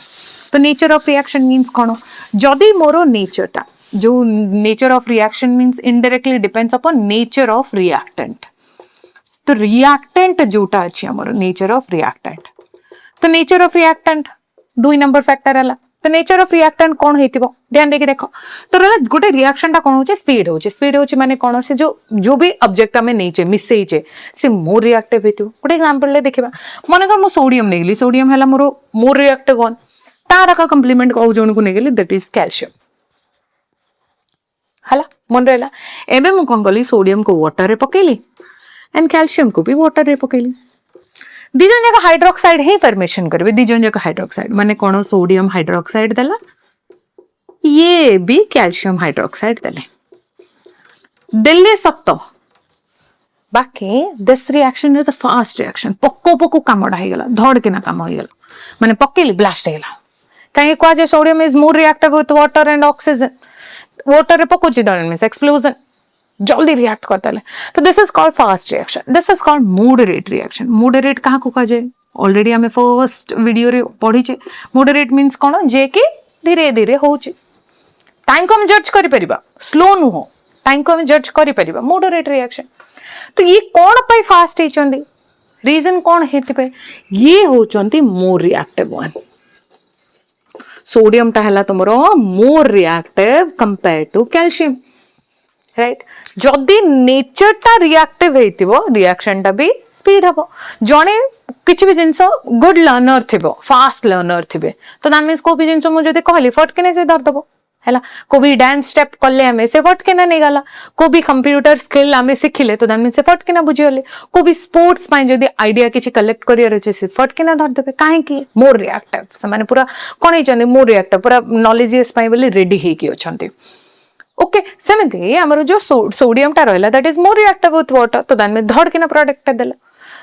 तो नेचर ऑफ रिएक्शन मींस कोन जदी मोरो नेचर टा जो nature of reaction means indirectly depends upon nature of reactant. तो रिएक्टेंट जोटा अछि हमरो नेचर ऑफ रिएक्टेंट. तो nature of reactant 2 number factor हला. तो नेचर ऑफ रिएक्टेंट कोन हेतिबो ध्यान देके देखो. तो रहला गोटे रिएक्शन टा कोन होचे स्पीड होचे माने कोन से जो भी ऑब्जेक्ट हमें नेचे मिसेइचे से मोर रिएक्टिव हेतिबो. गोटे एग्जांपल ले देखिबा माने को मो सोडियम नेगली सोडियम हला मोर रिएक्टिव वन तार का कंप्लीमेंट को जोन को नेगली दैट इज कैल्शियम हला मन रहला. एबे मु कोन गली सोडियम को वाटर रे पकेली एंड कैल्शियम को भी वाटर रे पकेली. दिजन जगह हाइड्रोक्साइड ही फॉर्मेशन करबे. दिजन जगह हाइड्रोक्साइड माने कोन सोडियम हाइड्रोक्साइड देला ये भी कैल्शियम हाइड्रोक्साइड देले सत्तो बाकी this reaction is the fast reaction पक्को काम होई गेला धड़ के ना काम होई गेला माने पकेली ब्लास्ट हेला कहीं कह sodium is more reactive with water and oxygen water रे पकोची दैट मींस एक्सप्लोजन जल्दी रिएक्ट करता है तो this is called fast reaction this is called moderate reaction moderate क्या कह जाए ऑलरेडी आम फर्स्ट वीडियो रे पढ़ीचे मॉडरेट मीन्स कौन जे कि धीरे धीरे होचे टाइम को हम जज करि परिबा स्लो नुह टाइम को हम जज करि परिबा मॉडरेट रिएक्शन तो ये कौन पाई फास्ट हेचंदी रीजन कौन हेति पे ये होचंती मोर रिएक्टिव वन सोडियम टा हला तुमरो more reactive compare to calcium right जदि नेचर टा रिएक्टिव हेतिबो रिएक्शन टा भी स्पीड हबो जणे किछि भी जिंस गुड लर्नर थिबो फास्ट लर्नर थिबे तो दैट मींस को भी जिंस मु जदि कहली फटकेने से धर दबो हैला को भी डांस स्टेप करले हमें से फटकेना नहीं गला को भी कंप्यूटर स्किल हमें सिखिले तो दैट मींस से फटकेना बुझियले को भी स्पोर्ट्स पाई जदि आइडिया किछि कलेक्ट करियर अछि से फटकेना धर देबे काहे की मोर रिएक्टिव से माने पूरा कोन हे जने मोर रिएक्टिव पूरा नॉलेजियस पाई बोली रेडी हे की अछंती ओके सेमती हमर जो सोडियम टा रहला that is more reactive with water तो दैट मींस धड़ किना प्रोडक्ट देला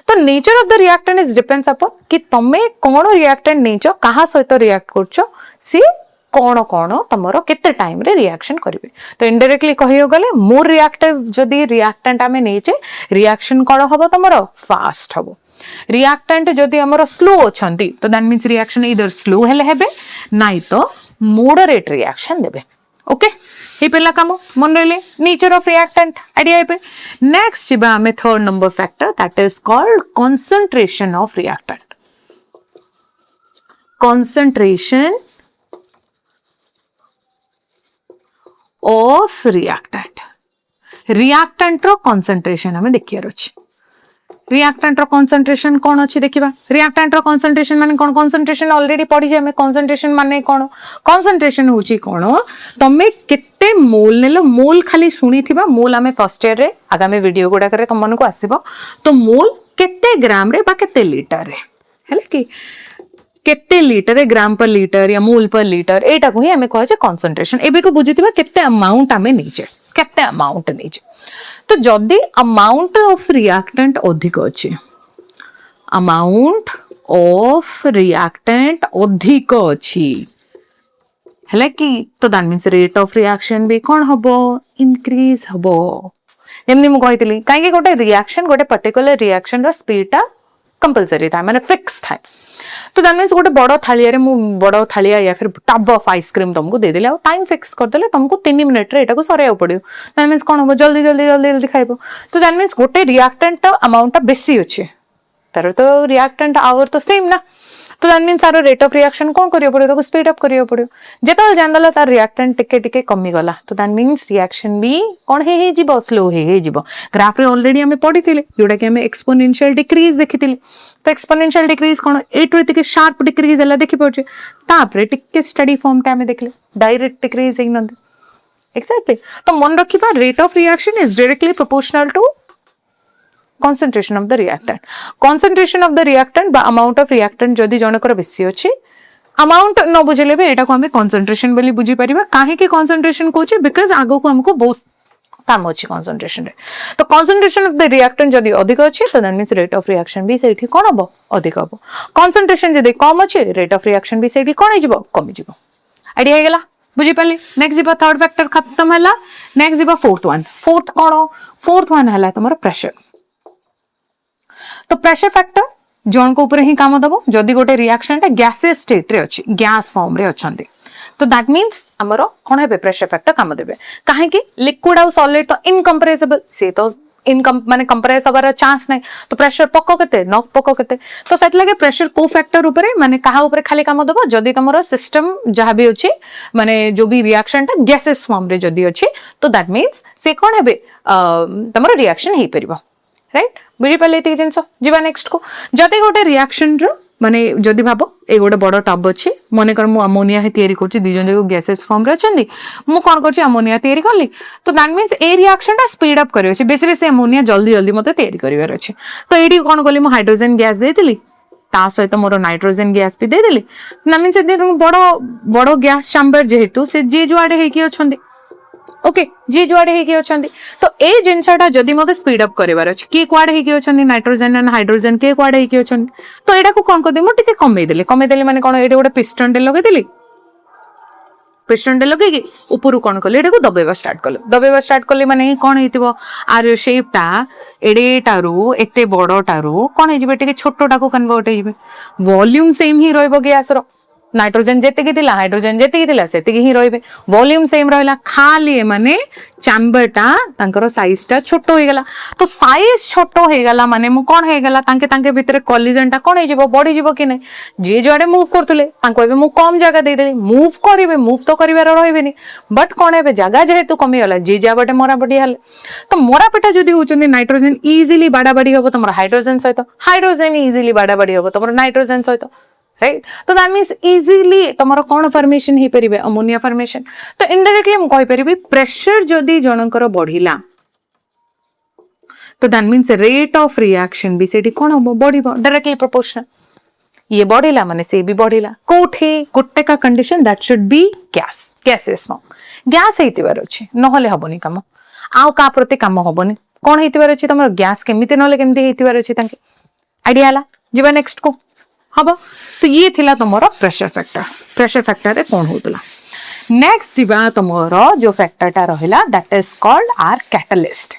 तो nature of the reactant is depends upon कि तमे कोन रिएक्टेंट नेचर कहा सहित रिएक्ट करछो सी कौन कौन तुम केते टाइम रे रिएक्शन करिवे तो इनडायरेक्टली कहियो गले मोर रिएक्टिव जदी रिएक्टेंट आमे नेचे रिएक्शन कौन हबो तुमरो फास्ट हबो रिएक्टेंट जदी हमरो स्लो अछंती तो दैट मींस रिएक्शन इधर स्लो हेले हेबे नाइ तो मॉडरेट रिएक्शन देबे ओके हे पहला काम मन रहिले नेचर ऑफ रिएक्टेंट आइडिया पे नेक्स्ट जिबा हमें third number factor that is called concentration of reactant concentration of reactant reactant रो कंसंट्रेशन हमें देखियार अछि रिएक्टेंट रो कंसंट्रेशन कौन अछि देखिबा रिएक्टेंट रो कंसंट्रेशन माने कौन कंसंट्रेशन ऑलरेडी पढ़ी जे हमें कंसंट्रेशन माने कौन कंसंट्रेशन होची कौन तमे केते मोल नेलो मोल खाली सुनी थिबा मोल हमें फर्स्ट ईयर रे आगामी वीडियो गुडा करे तुम मन को आसीबो तो मोल केते ग्राम रे बा केते लीटर रे हैला कि केते लीटर है ग्राम पर लीटर या मोल पर लीटर एटा को ही हमें कह कंसंट्रेशन एबे को बुझिथिबा केते अमाउंट हमें नीचे केते अमाउंट नीचे तो जदी अमाउंट ऑफ रिएक्टेंट अधिक अछि अमाउंट ऑफ रिएक्टेंट अधिक अछि हैला कि तो that means rate of reaction भी कोन हबो इंक्रीज हबो एमनी मु कहितली काहे कि गोटे रिएक्शन गोटे पर्टिकुलर रिएक्शन रो स्पीड ता कंपलसरी था माने फिक्स था तो दैट मींस गोटे बड़ थालिया रे मु बड़ थालिया या फिर टब ऑफ आइसक्रीम तुमको दे देले टाइम फिक्स कर देले तुमको 3 मिनिट रे एटा को सरिया पड़ियो दैट मींस कोन हो जल्दी जल्दी जल्दी जल्दी खाइबो तो दैट मींस गोटे रिएक्टेंट अमाउंट बेसी अछि तार तो रिएक्टेंट आवर तो सेम ना तो दैट मींस तार रेट ऑफ रिएक्शन कोन करियो पड़ियो तो स्पीड अप करियो पड़ियो जेतल जानदला तार रिएक्टेंट टिके टिके कमी गला तो दैट मींस रिएक्शन भी कोन हे जीवो स्लो हे जीवो ग्राफ रे ऑलरेडी हमें पढ़िथिले जोडा कि हमें एक्सपोनेंशियल डिक्रीज देखिथिले तो एक्सपोनेंशियल डिक्रीज कोन एट रे टिके शार्प डिक्रीज हला देखि पड़छे तापरे टिके स्टडी फॉर्म टा हमें देखले डायरेक्ट डिक्रीज इन नंद एक्जेक्टली तो मन रखिबा rate of reaction is directly proportional to concentration of the reactant concentration of the reactant बा amount of reactant जदि जनकर बेसी अछि amount न बुझले बे एटा को हमें concentration बोली बुझी परिबा काहे के concentration कोचे बिकॉज़ आगो को हमको बहुत काम अछि concentration रे तो concentration of the reactant जदि अधिक अछि तो that means rate of reaction भी सेठी कोन हबो अधिक हबो concentration जदि कम अछि रेट ऑफ रिएक्शन भी सेठी कोन हिजबो कमी जिवो आइडिया हे गेला बुझी पाले नेक्स्ट जिबा थर्ड फैक्टर खत्म हला नेक्स्ट जिबा फोर्थ वन हला तमरो प्रेशर तो प्रेशर फैक्टर जन को ऊपर ही काम दबो जदी गोटे रिएक्शन टा गैसेस स्टेट रे अछि गैस फॉर्म रे अछंती तो दैट मींस हमरो कोन हेबे प्रेशर फैक्टर काम देबे काहे कि लिक्विड और सॉलिड तो इनकंप्रेसिबल से तो इनकम माने कंप्रेस हबार चांस नहीं तो प्रेशर पक्को केते न पक्को केते तो सेट लगे प्रेशर को फैक्टर ऊपर माने कहा ऊपर खाली काम दबो जदी तमरो सिस्टम जहां भी अछि माने जो भी रिएक्शन टा गैसेस फॉर्म रे जदी अछि तो दैट मींस से कोन हेबे तमरो रिएक्शन हे परिबो राइट बुझी पाले एति जिंस जीवा नेक्स्ट को जदि गोटे रिएक्शन रो माने जदि भाबो ए गोटे बड़ टब अछि मने कर मु अमोनिया हे तयारी करछि दिजन जे गैसेस फॉर्म रे अछंदी मु कोन करछि अमोनिया तयारी करली तो दैट मींस ए रिएक्शन टा स्पीड अप करियो अछि बेसी बेसी अमोनिया जल्दी जल्दी मते तयारी करिवार अछि तो एडी कोन करली मु हाइड्रोजन गैस देतिली ता सहित मोर नाइट्रोजन गैस भी दे देली ना मींस ए बड़ बड़ गैस चैम्बर जेहेतु से जे जुआडे हे की अछंदी ओके जी जुआडे हे की अछंदी तो ए जिंसटा जदी मते स्पीड अप करिवार अछि के क्वाडे हे की अछंदी नाइट्रोजन एंड हाइड्रोजन के क्वाडे हे की अछंदी तो एडा को कोन कर दे मो टिके कमे देले माने कोन एडे गोटे पिस्टन दे लगे देली पिस्टन लगे ऊपर कौन कले एटा को दबेवा स्टार्ट कले माने कौन हेतिबो आर शेपटा एडेटारू एते बड़टारू कौन हेजिबे टिके छोटटा को कन्वर्ट हेजिबे वॉल्यूम सेम ही रहइबो गैस रो नाइट्रोजन जेतिकी थिला हाइड्रोजन जेतिकी थिला सेतिकी ही रहइबे वॉल्यूम सेम रहला खाली माने चैम्बरटा तांकर साइजटा छोटो हो गला तो साइज छोटो हो गला माने मु कोन हो गला तांके तांके भितर कोलिजनटा कोन हो जिवो बॉडी जिवो कि नै जे जोडे मूव करथुले तांको एबे मु कम जगह दे देली मूव करिवे मूव तो करिवार रहइबेनी बट कोन एबे जगह जेहेतु कमी गला जे जाबटे मोरा बडी हले तो मोरा पेटा जदी होचंदी नाइट्रोजन इजीली बाडा बाडी होबो तमरा हाइड्रोजन सहित हाइड्रोजन इजीली बाडा बाडी होबो तमरा नाइट्रोजन सहित राइट तो दैट मींस इजीली तमरो कोन फॉर्मेशन हे परिबे अमोनिया फॉर्मेशन तो इनडायरेक्टली हम कहि परिबे प्रेशर जदी जनकर बढ़िला तो that means rate of reaction भी सेठी कोन हो बढ़िबो डायरेक्टली प्रोपोर्शनल ये बढ़िला माने से भी बढ़िला कोठे गोटे का condition that should be gases form gas हेतिबार अछि नहले हबोनी काम आउ का प्रति काम हबोनी कोन हेतिबार अछि तमरो गैस केमिते नहले केमिते हेतिबार अछि तांके आइडिया हला जीवा नेक्स्ट को हबो तो ये थिला तमरो प्रेशर फैक्टर रे कोन होतला नेक्स्ट जीवा तमरो जो फैक्टर ता रहिला that is called are catalyst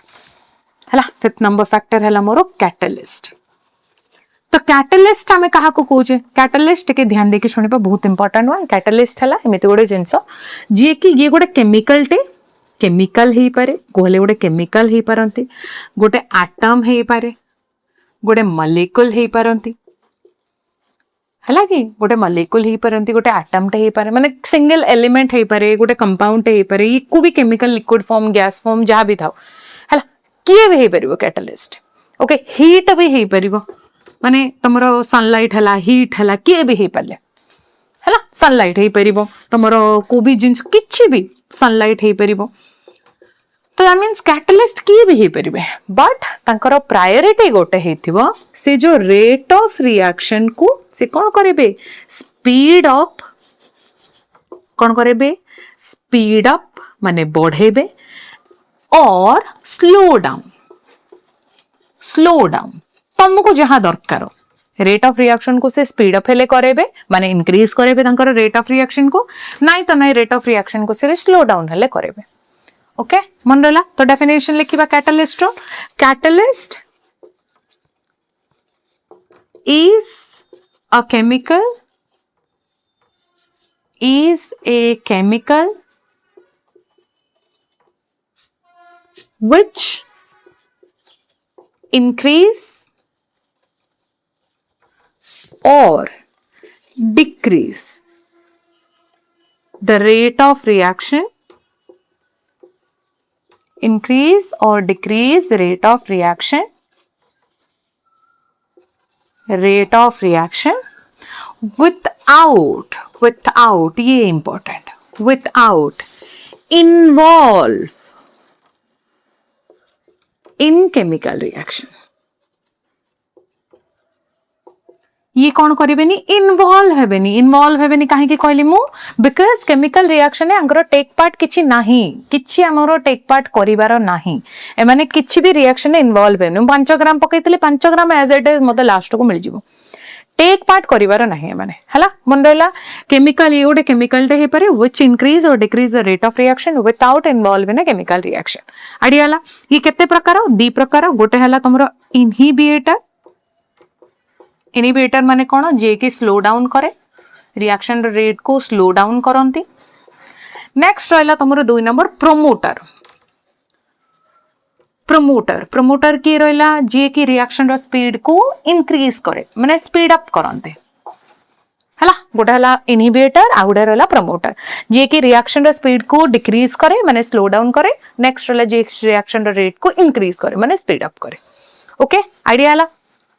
हला फिफ्थ नंबर फैक्टर हला मोरो कैटलिस्ट तो कैटलिस्ट हमें कहा को कोचे कैटलिस्ट के ध्यान देके सुनिबा बहुत इंपोर्टेंट वन कैटलिस्ट हला एमिते गोटे जिंस जे कि ये गोटे केमिकल हे पारे कोहले गोटे केमिकल हे पारंती गोटे एटम हे पारे गोटे मॉलिक्यूल हे पारंती हला कि गोटे मॉलिक्यूल हे पारंती गोटे एटम टे हे पारे माने सिंगल एलिमेंट हे पारे गोटे कंपाउंड हे पारे ये को भी chemical liquid form gas form जहां भी थाओ हला किए भी हे परिबो कैटलिस्ट ओके हीट भी हे परिबो माने तमरो सनलाइट हला हीट हला किए भी हे पाले हला सनलाइट हे परिबो तमरो को भी जिंस किछि भी सनलाइट हे परिबो तो दैट मींस कैटलिस्ट किए भी हे परिबे बट तांकर प्रायोरिटी गोटे हेथिबो से जो रेट ऑफ रिएक्शन को से कोन करेबे स्पीड अप माने बढ़ेबे और स्लो डाउन तुमको जहां दरकार रेट ऑफ रिएक्शन को से स्पीड अप हेले करेबे माने इंक्रीज करेबे तांकर रेट ऑफ रिएक्शन को नहीं तो नहीं रेट ऑफ रिएक्शन को से स्लो डाउन हेले करेबे ओके मन रहला तो डेफिनेशन लिखिबा catalyst is a chemical which increase or decrease the rate of reaction increase or decrease rate of reaction without ये important without involve in chemical reaction ये कौन करेबेनी इन्वॉल्व हेबेनी काहे कि कहली मु बिकॉज़ केमिकल रिएक्शन है अंगर टेक पार्ट किछि नाही किछि हमरो टेक पार्ट करिवार नाही ए माने किछि भी रिएक्शन इन्वॉल्व हेनु 5 ग्राम पकैतले 5 ग्राम एज इट इज मते लास्ट को मिल जिवो टेक पार्ट करिवार नाही माने हला मन रहला केमिकल ये गोटे केमिकल टे हे पारे व्हिच इंक्रीज और decrease the rate of reaction without involve in a chemical reaction आडी हला ये केते प्रकार दी प्रकार गोटे हला तमरो इनहिबिटर माने कोन जे कि स्लो डाउन करे रिएक्शन रेट को स्लो डाउन करंती नेक्स्ट रहला तमरो 2 नंबर प्रमोटर की रहला जे कि रिएक्शन रो स्पीड को इंक्रीज करे माने स्पीड अप करंते हला गोटा हला इनहिबिटर आ गोटा रहला प्रमोटर जे कि रिएक्शन रो स्पीड को डिक्रीज करे माने स्लो डाउन करे नेक्स्ट रहला जे रिएक्शन रो रेट को इंक्रीज करे माने स्पीड अप करे ओके आइडिया हला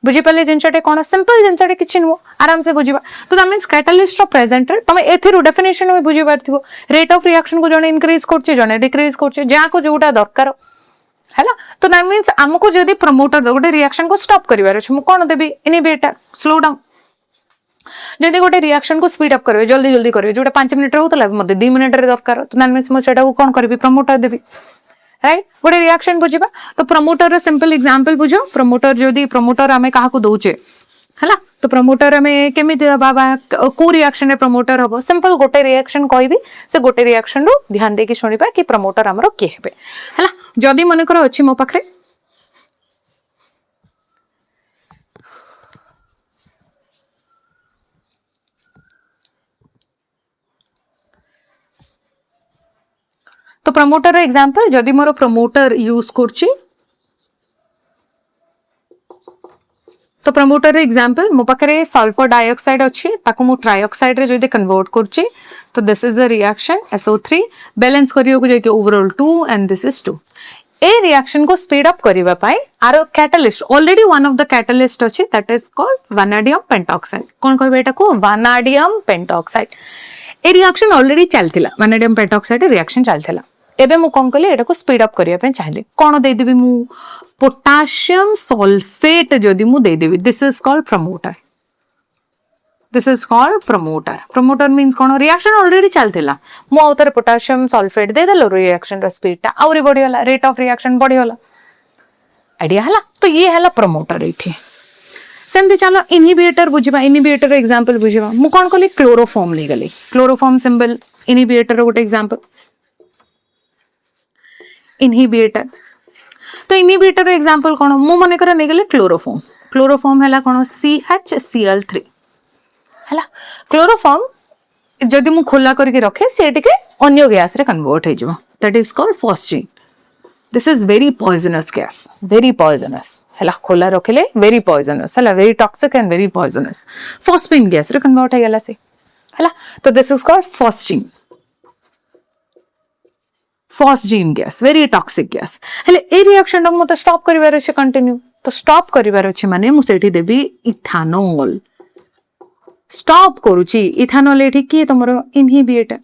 बुझी पाले जिनसटे कोन सिंपल जिनसटे किछि नो आराम से बुझिबा तो that means catalyst of presenter तमे एथिरो डेफिनेशन में बुझि पारथिबो रेट ऑफ रिएक्शन को जने इंक्रीज करछे जने डिक्रीज करछे जा को जोटा दरकार हैला तो दैट मींस हमको जदी प्रमोटर गोटे रिएक्शन को स्टॉप करिवार छ मु कोन देबी इनहिबिटर स्लो डाउन जदी गोटे रिएक्शन को स्पीड अप करबे जल्दी करबे जोटा 5 मिनिट रहउतला मते 2 मिनिट रे दरकार तो दैट मींस मु सेटा को कोन करबी प्रमोटर देबी राइट गोटे रिएक्शन बुझिबा तो प्रमोटर रो सिंपल एग्जांपल बुझो प्रमोटर जदी प्रमोटर हमें काहा को दोचे है। तो प्रमोटर में केमी बाबा को रिएक्शन रे प्रमोटर हम सिंपल गोटे रिएक्शन कहबी से गोटे रिएक्शन रो ध्यान देकी शुणिबा कि प्रमोटर हमरो के हेबे हला। जदी मन कर अछि मो पाखरे तो प्रमोटर एग्जांपल जदी मोर प्रमोटर यूज करछि तो प्रमोटर एग्जांपल मो पाखरे सल्फर डाइऑक्साइड अछि ताको मु ट्राइऑक्साइड रे जदी कन्वर्ट करछि तो this is the reaction SO3 balance करियो को जे ओवरऑल 2 एंड दिस इज 2 ए रिएक्शन को स्पीड अप करिवा पाई आरो catalyst already one of the catalyst अछि that is called vanadium pentoxide कोन कहबे एटा को वैनाडियम पेंटॉक्साइड ए रिएक्शन ऑलरेडी चलथिला वैनाडियम पेंटॉक्साइड रिएक्शन चलथिला एबे मु कोन कहले एटा को स्पीड अप करिया पे चाहले कोन दे देबी मु पोटासियम सल्फेट जदी मु दे देबी this is called promoter this is called promoter promoter means कोन रिएक्शन ऑलरेडी चलथिला मु आउतर पोटासियम सल्फेट दे देलो रिएक्शन रो स्पीड ता आउरी बढ़ी होला रेट ऑफ रिएक्शन बढ़ी होला आइडिया हला। तो ये हला प्रमोटर एठी सेमती चलो इनहिबिटर बुझिबा इनहिबिटर एग्जांपल बुझिबा मु कोन कहली क्लोरोफॉर्म ले गली क्लोरोफॉर्म सिंबल इनहिबिटर रो गोटे एग्जांपल इनहिबिटर तो इनहिबिटर एग्जांपल कोन मु मने कर ने गले क्लोरोफॉर्म क्लोरोफॉर्म हला कोन CHCl3 हला क्लोरोफॉर्म जदि मु खोला करके रखे से टिके अन्य गैस रे कन्वर्ट हे जबो that is called phosgene this is very poisonous gas very poisonous हला खोला रखले वेरी पॉइजनस हला very toxic and very poisonous phosphine gas रे कन्वर्ट हे गला से हला। तो this is called phosgene phosgene gas very toxic gas हेले ए रिएक्शन को मते स्टॉप करिवार अछि कंटिन्यू तो स्टॉप करिवार अछि माने मु सेठी देबी इथानॉल स्टॉप करूची इथानॉल एठी की तमरो इनहिबिटर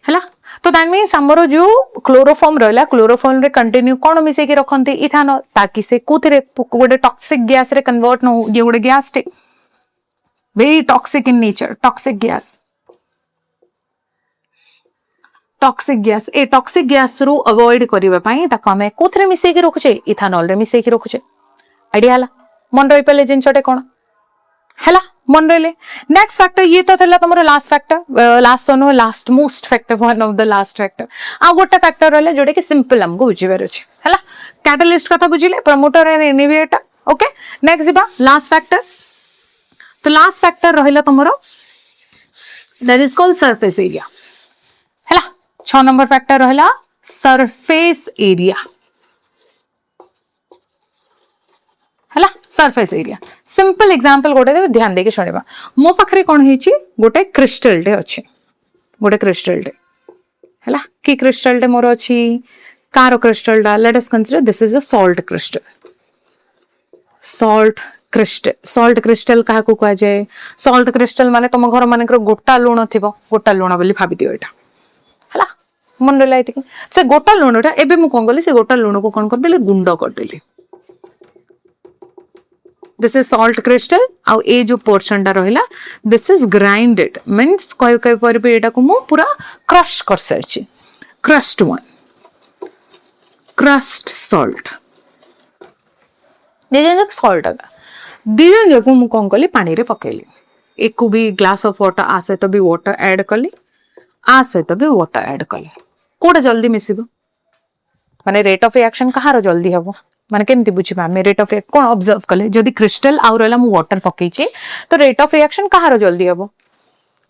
हला। तो दैट मींस हमरो जो क्लोरोफॉर्म रहला क्लोरोफॉर्म रे कंटिन्यू कोन मिसे के रखंती इथानॉल ताकि से कोथरे गोटे टॉक्सिक गैस रे कन्वर्ट न हो ये गोटे गैस टे very toxic in nature toxic gas a toxic gas रू अवॉइड करिवा पई ताको हमें कोथरे मिसे के रखुचे इथानॉल रे मिसे के रखुचे आइडिया हला मन रही पले जिनसटे कोन हला मन रहिले। नेक्स्ट फैक्टर ये तो थला तमरो last factor last no last most factor one of the last factor आ गोटे फैक्टर रहले जोडे कि सिंपल हमको बुझिबार अछि हला कैटलिस्ट कथा बुझिले promoter and inhibitor okay. Next जिबा लास्ट फैक्टर तो लास्ट फैक्टर रहला तमरो that is called surface area हला 6 नंबर फैक्टर रहला सरफेस एरिया हला सरफेस एरिया सिंपल एग्जांपल गोटे दे ध्यान देके सुनिबा मो पाखरे कोन हेची गोटे क्रिस्टल डे अछि गोटे क्रिस्टल डे हला की क्रिस्टल डे मोर अछि कारो क्रिस्टल डा let us consider this is a salt crystal कहा को कह जाए सॉल्ट क्रिस्टल माने तुम घर माने गोटा लुण थिबो गोटा लुण बोली भाबी दियो एटा हला मन लाइति से गोटा लुणटा एबे मु कोन गली से गोटा लुण को कोन कर देले गुंड कर देली दिस इज सॉल्ट क्रिस्टल आउ ए जो पोर्शन डा रहिला दिस इज ग्राइंडेड मींस कय कय पर भी एटा को मु पूरा क्रश कर सरछि क्रश्ड वन क्रश्ड सॉल्ट देजन सॉल्ट आगा दिजन जको मु कोन कली पानी रे पकेली एक को भी ग्लास ऑफ वाटर आ सहित भी वाटर ऐड कली आ सहित भी वाटर ऐड कली कोडा जल्दी मिसिबो माने रेट ऑफ रिएक्शन कहारो जल्दी हबो माने केमती बुझिबा मे रेट ऑफ कोन ऑब्जर्व कले जदी क्रिस्टल आउ रहला मु वाटर पकै छी तो रेट ऑफ रिएक्शन कहारो जल्दी हबो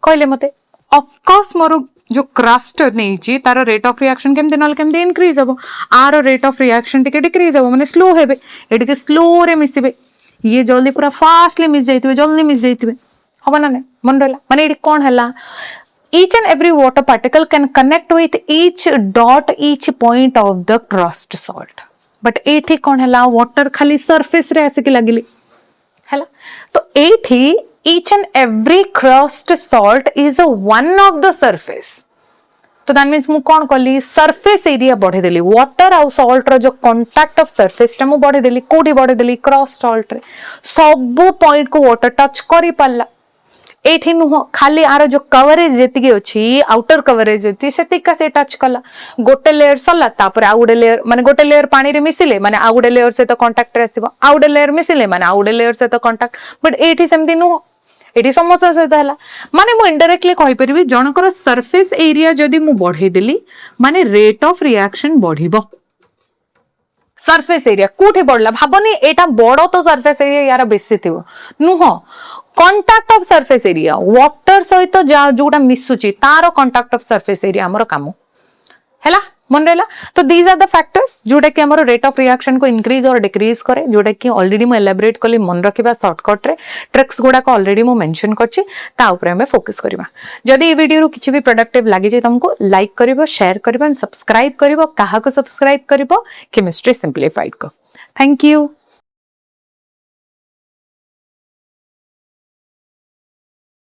कहले मते ऑफ कोर्स मोर जो क्रस्ट नै छी तार रेट ऑफ रिएक्शन केमती नल केमती इंक्रीज हबो आरो रेट ऑफ रिएक्शन टिके डिक्रीज हबो माने स्लो हेबे एटिके स्लो रे मिसिबे ये जल्दी पूरा फास्टली मिस जाइतबे जल्दी मिस जाइतबे हबो ना ने मन रहला माने एटी कोन हला each and every water particle can connect with each dot each point of the crust salt but एठी कोन हला water खाली surface रे आसे के लागिली हला तो एठी each and every crust salt is a one of the surface तो that means मु कोन कली surface area बढ़े देली water और salt रो जो contact of surface टा मु बढ़े देली कोडी बढ़े देली crust salt रे सब पॉइंट को water टच करी पाला एठी नुह खाली आरो जो कवरेज जेतिकी अछि आउटर कवरेज जेति सेतिका से टच कला गोटे लेयर सला तापर आ गुडे लेयर माने गोटे लेयर पानी रे मिसिले माने आ गुडे लेयर से तो कांटेक्ट रे आसीबो आ गुडे लेयर मिसिले माने आ गुडे लेयर से तो कांटेक्ट बट एठी सेमति नुह एठी समस्या सहित हला माने मु इनडायरेक्टली कहि परिबी जनकर सरफेस एरिया जदी मु बढ़े देली माने रेट ऑफ रिएक्शन बढ़िबो सरफेस एरिया कोठी बढ़ला भाबनी एटा बड़ तो सरफेस एरिया यार बेसी थिबो नुह contact of surface area water सहित जोटा मिसुची तार कांटेक्ट ऑफ सरफेस एरिया हमर काम हैला मन रहला तो दीज आर द फैक्टर्स जोटा कि हमर रेट ऑफ रिएक्शन को इंक्रीज और डिक्रीज करे जोटा कि ऑलरेडी मु एलाबोरेट कली मन रखिबा शॉर्टकट रे ट्रिक्स गुडा को ऑलरेडी मु मेंशन करछि ता ऊपर हमें फोकस करबा जदी ए वीडियो रो किछि भी प्रोडक्टिव लागि जे तुमको लाइक करिवो शेयर करिवो एंड सब्सक्राइब करिवो काहा को सब्सक्राइब करिवो केमिस्ट्री सिंपलीफाइड को थैंक यू।